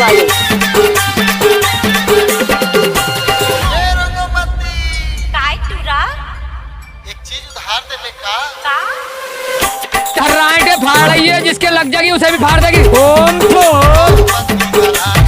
वाले। काय तुरा एक चीज उधार दे ले का राइट फाड़ रही है, जिसके लग जाएगी उसे भी फाड़ देगी। ओम बंदी वाला